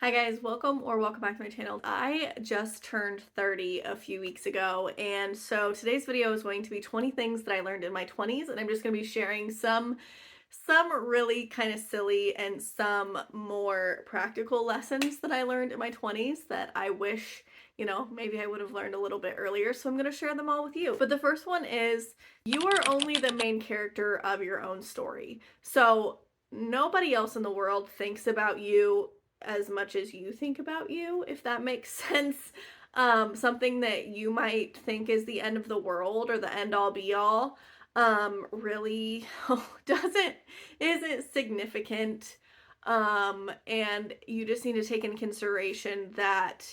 Hi guys, welcome back to my channel. I just turned 30 a few weeks ago, and so today's video is going to be 20 things that I learned in my 20s, and I'm just going to be sharing some really kind of silly and some more practical lessons that I learned in my 20s that I wish, maybe I would have learned a little bit earlier. So I'm going to share them all with you. But the first one is you are only the main character of your own story. So nobody else in the world thinks about you as much as you think about you, if that makes sense. Something that you might think is the end of the world or the end all be all really doesn't isn't significant. And you just need to take in consideration that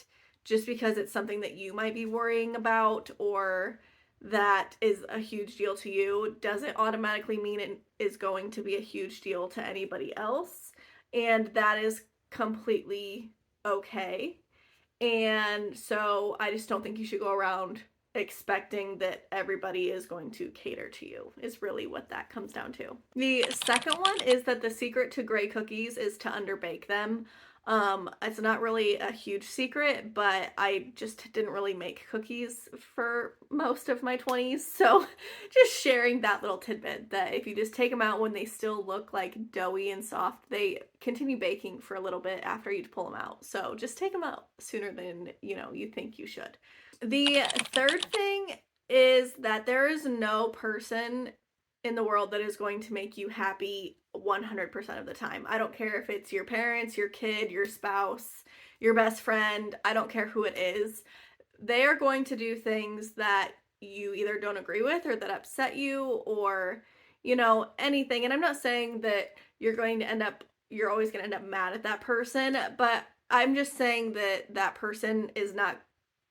just because it's something that you might be worrying about or that is a huge deal to you doesn't automatically mean it is going to be a huge deal to anybody else, and that is completely okay. And so I just don't think you should go around expecting that everybody is going to cater to you, is really what that comes down to. The second one is that the secret to gray cookies is to underbake them. It's not really a huge secret, but I just didn't really make cookies for most of my 20s. So just sharing that little tidbit that if you just take them out when they still look like doughy and soft, they continue baking for a little bit after you pull them out. So just take them out sooner than, you think you should. The third thing is that there is no person in the world that is going to make you happy 100% of the time. I don't care if it's your parents, your kid, your spouse, your best friend, I don't care who it is. They are going to do things that you either don't agree with or that upset you or, anything. And I'm not saying that you're always going to end up mad at that person, but I'm just saying that that person is not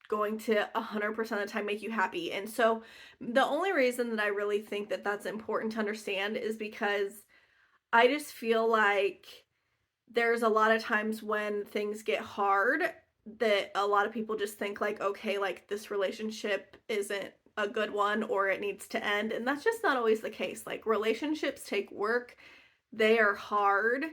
going to 100% of the time make you happy. And so the only reason that I really think that that's important to understand is because I just feel like there's a lot of times when things get hard that a lot of people just think like, okay, like this relationship isn't a good one or it needs to end. And that's just not always the case. Like relationships take work, they are hard,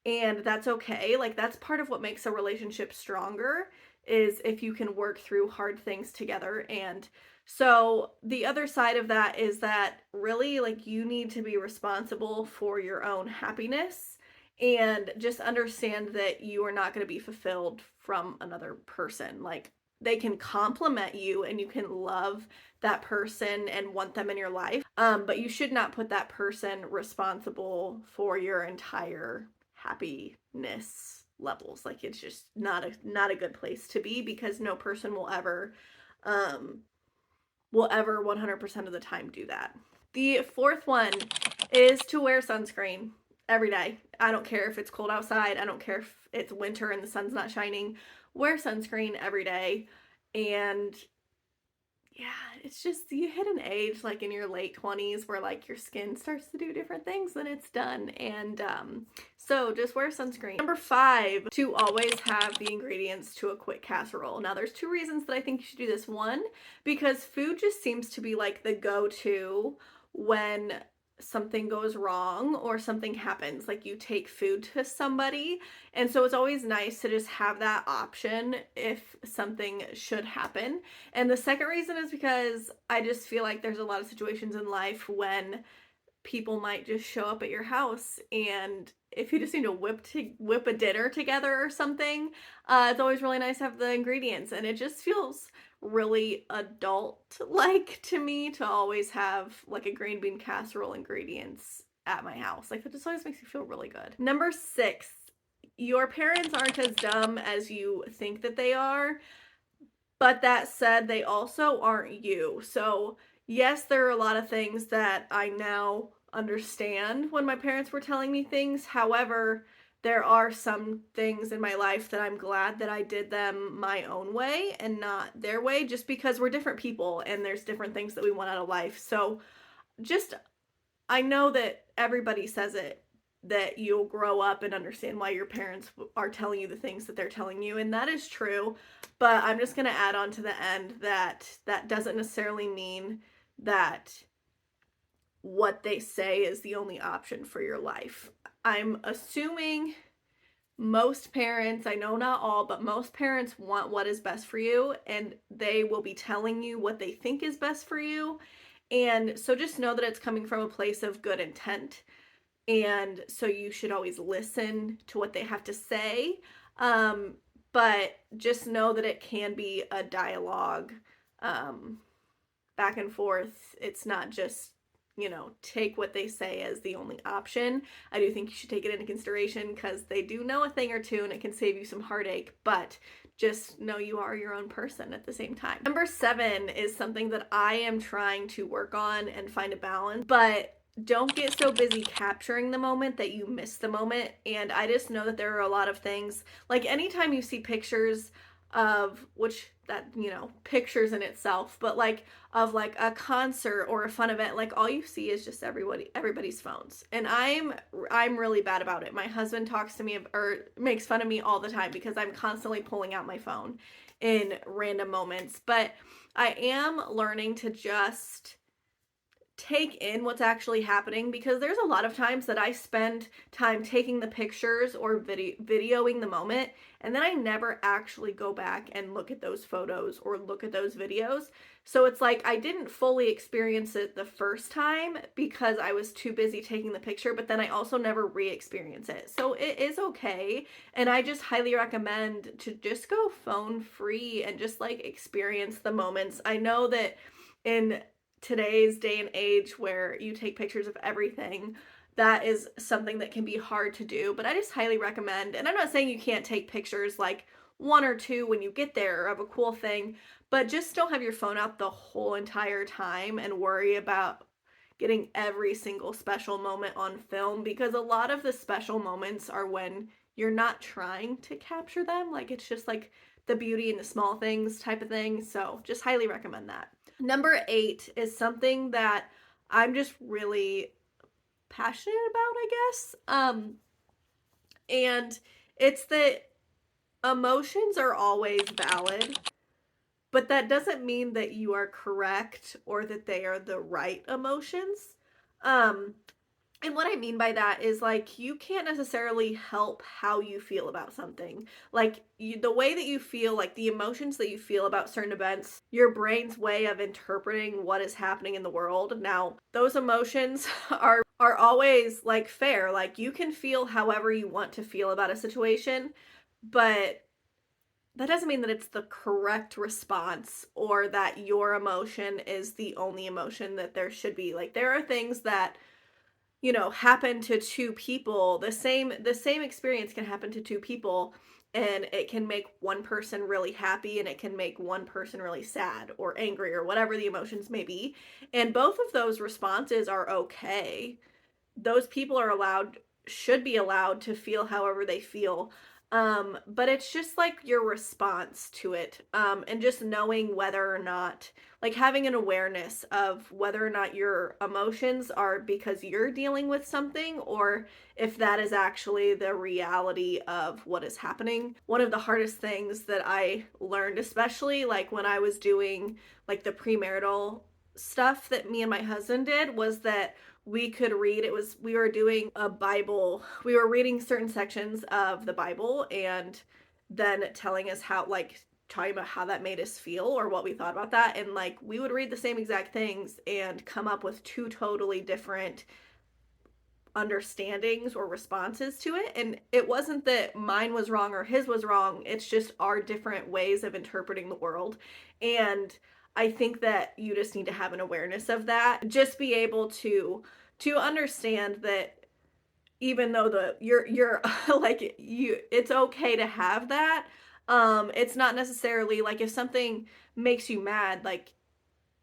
and that's okay. Like that's part of what makes a relationship stronger is if you can work through hard things together. And so the other side of that is that really like you need to be responsible for your own happiness and just understand that you are not going to be fulfilled from another person. Like they can compliment you and you can love that person and want them in your life, but you should not put that person responsible for your entire happiness levels. Like it's just not a good place to be, because no person um will ever 100% of the time do that. The fourth one is to wear sunscreen every day. I don't care if it's cold outside, I don't care if it's winter and the sun's not shining. Wear sunscreen every day. And yeah, it's just you hit an age like in your late 20s where like your skin starts to do different things and it's done. And so just wear sunscreen. Number 5, to always have the ingredients to a quick casserole. Now there's 2 reasons that I think you should do this. One, because food just seems to be like the go-to when something goes wrong or something happens, like you take food to somebody, and so it's always nice to just have that option if something should happen. And the second reason is because I just feel like there's a lot of situations in life when people might just show up at your house, and if you just need to whip a dinner together or something, it's always really nice to have the ingredients, and it just feels really adult like to me to always have like a green bean casserole ingredients at my house. Like it just always makes me feel really good. Number 6, your parents aren't as dumb as you think that they are, but that said, they also aren't you. So yes, there are a lot of things that I now understand when my parents were telling me things. However, there are some things in my life that I'm glad that I did them my own way and not their way, just because we're different people and there's different things that we want out of life. So just, I know that everybody says it, that you'll grow up and understand why your parents are telling you the things that they're telling you, and that is true. But I'm just going to add on to the end that that doesn't necessarily mean that what they say is the only option for your life. I'm assuming most parents, I know not all, but most parents want what is best for you, and they will be telling you what they think is best for you. And so just know that it's coming from a place of good intent. And so you should always listen to what they have to say. Um, but just know that it can be a dialogue, um, back and forth. It's not just, take what they say as the only option. I do think you should take it into consideration because they do know a thing or two and it can save you some heartache, but just know you are your own person at the same time. Number 7 is something that I am trying to work on and find a balance, but don't get so busy capturing the moment that you miss the moment. And I just know that there are a lot of things, like anytime you see pictures of, which that, pictures in itself, but like of like a concert or a fun event, like all you see is just everybody's phones. And I'm really bad about it. My husband talks to me or makes fun of me all the time because I'm constantly pulling out my phone in random moments. But I am learning to just take in what's actually happening, because there's a lot of times that I spend time taking the pictures or videoing the moment, and then I never actually go back and look at those photos or look at those videos. So it's like I didn't fully experience it the first time because I was too busy taking the picture, but then I also never re-experience it. So it is okay, and I just highly recommend to just go phone free and just like experience the moments. I know that in today's day and age where you take pictures of everything, that is something that can be hard to do, but I just highly recommend. And I'm not saying you can't take pictures like one or two when you get there of a cool thing, but just don't have your phone out the whole entire time and worry about getting every single special moment on film, because a lot of the special moments are when you're not trying to capture them. Like it's just like the beauty in the small things type of thing. So just highly recommend that. Number 8 is something that I'm just really passionate about, I guess. And it's that emotions are always valid, but that doesn't mean that you are correct or that they are the right emotions. Um, and what I mean by that is like you can't necessarily help how you feel about something. Like the way that you feel, like the emotions that you feel about certain events, your brain's way of interpreting what is happening in the world. Now, those emotions are always like fair. Like you can feel however you want to feel about a situation, but that doesn't mean that it's the correct response or that your emotion is the only emotion that there should be. Like there are things that happen to two people. The same experience can happen to two people, and it can make one person really happy and it can make one person really sad or angry or whatever the emotions may be, and both of those responses are okay. Those people are allowed, should be allowed to feel however they feel. But it's just like your response to it, and just knowing whether or not, like having an awareness of whether or not your emotions are because you're dealing with something or if that is actually the reality of what is happening. One of the hardest things that I learned, especially like when I was doing like the premarital stuff that me and my husband did, was that we could read, we were doing a Bible, we were reading certain sections of the Bible and then telling us how, like talking about how that made us feel or what we thought about that, and like we would read the same exact things and come up with two totally different understandings or responses to it. And it wasn't that mine was wrong or his was wrong, it's just our different ways of interpreting the world. And I think that you just need to have an awareness of that, just be able to understand that even though you're like it's okay to have that. It's not necessarily like if something makes you mad, like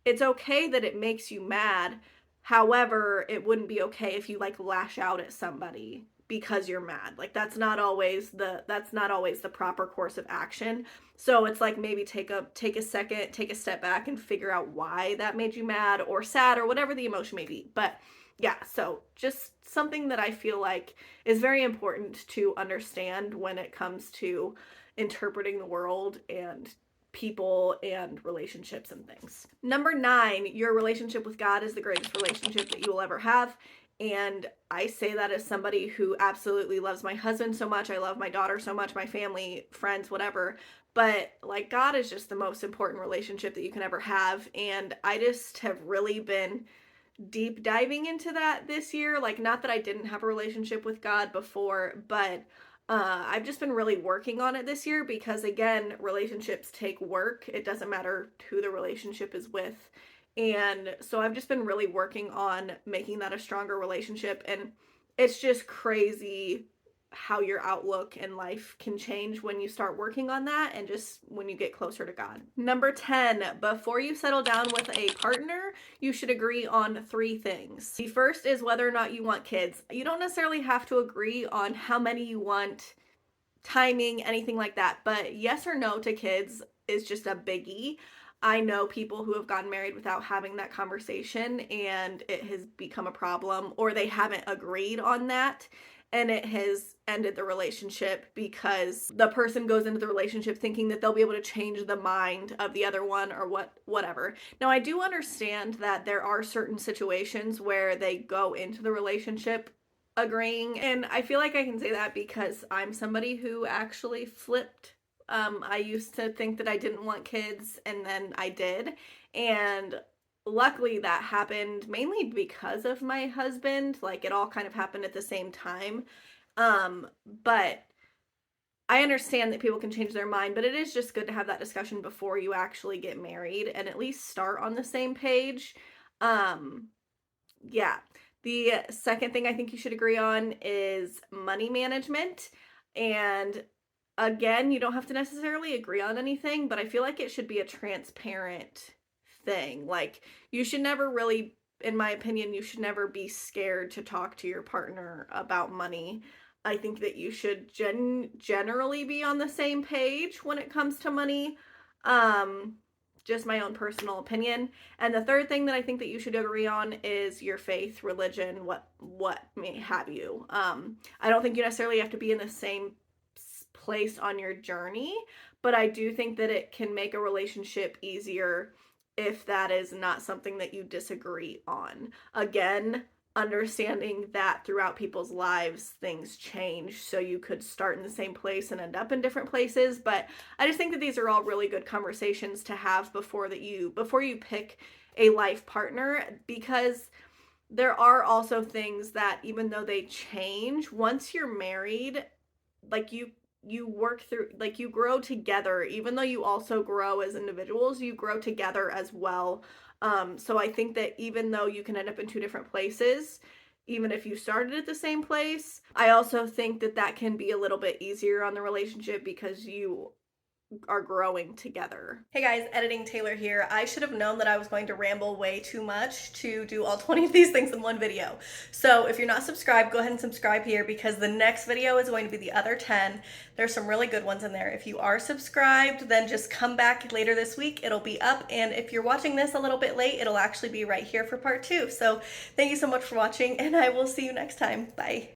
it's okay that it makes you mad. However, it wouldn't be okay if you like lash out at somebody because you're mad. Like that's not always the proper course of action. So it's like maybe take a second, take a step back and figure out why that made you mad or sad or whatever the emotion may be. But yeah, so just something that I feel like is very important to understand when it comes to interpreting the world and people and relationships and things. Number 9, your relationship with God is the greatest relationship that you will ever have. And I say that as somebody who absolutely loves my husband so much. I love my daughter so much, my family, friends, whatever. But like, God is just the most important relationship that you can ever have. And I just have really been deep diving into that this year. Like, not that I didn't have a relationship with God before, but I've just been really working on it this year because, again, relationships take work. It doesn't matter who the relationship is with. And so I've just been really working on making that a stronger relationship. And it's just crazy how your outlook in life can change when you start working on that and just when you get closer to God. Number 10, before you settle down with a partner, you should agree on 3 things. The first is whether or not you want kids. You don't necessarily have to agree on how many you want, timing, anything like that, but yes or no to kids is just a biggie. I know people who have gotten married without having that conversation and it has become a problem, or they haven't agreed on that and it has ended the relationship because the person goes into the relationship thinking that they'll be able to change the mind of the other one or whatever. Now, I do understand that there are certain situations where they go into the relationship agreeing, and I feel like I can say that because I'm somebody who actually flipped. I used to think that I didn't want kids, and then I did, and luckily that happened mainly because of my husband. Like, it all kind of happened at the same time. But I understand that people can change their mind, but it is just good to have that discussion before you actually get married and at least start on the same page. Um, yeah. The second thing I think you should agree on is money management. And again, you don't have to necessarily agree on anything, but I feel like it should be a transparent thing. Like, you should never really, in my opinion, you should never be scared to talk to your partner about money. I think that you should generally be on the same page when it comes to money. Um, just my own personal opinion. And the third thing that I think that you should agree on is your faith, religion, what may have you. I don't think you necessarily have to be in the same place on your journey, but I do think that it can make a relationship easier if that is not something that you disagree on. Again, understanding that throughout people's lives things change, so you could start in the same place and end up in different places. But I just think that these are all really good conversations to have before you pick a life partner, because there are also things that, even though they change once you're married, like, you work through, like, you grow together. Even though you also grow as individuals, you grow together as well. So I think that even though you can end up in 2 different places, even if you started at the same place, I also think that that can be a little bit easier on the relationship because you are growing together. Hey guys, Editing Taylor here. I should have known that I was going to ramble way too much to do all 20 of these things in one video. So if you're not subscribed, go ahead and subscribe here, because the next video is going to be the other 10. There's some really good ones in there. If you are subscribed, then just come back later this week. It'll be up. And if you're watching this a little bit late, it'll actually be right here for part 2. So thank you so much for watching, and I will see you next time. Bye.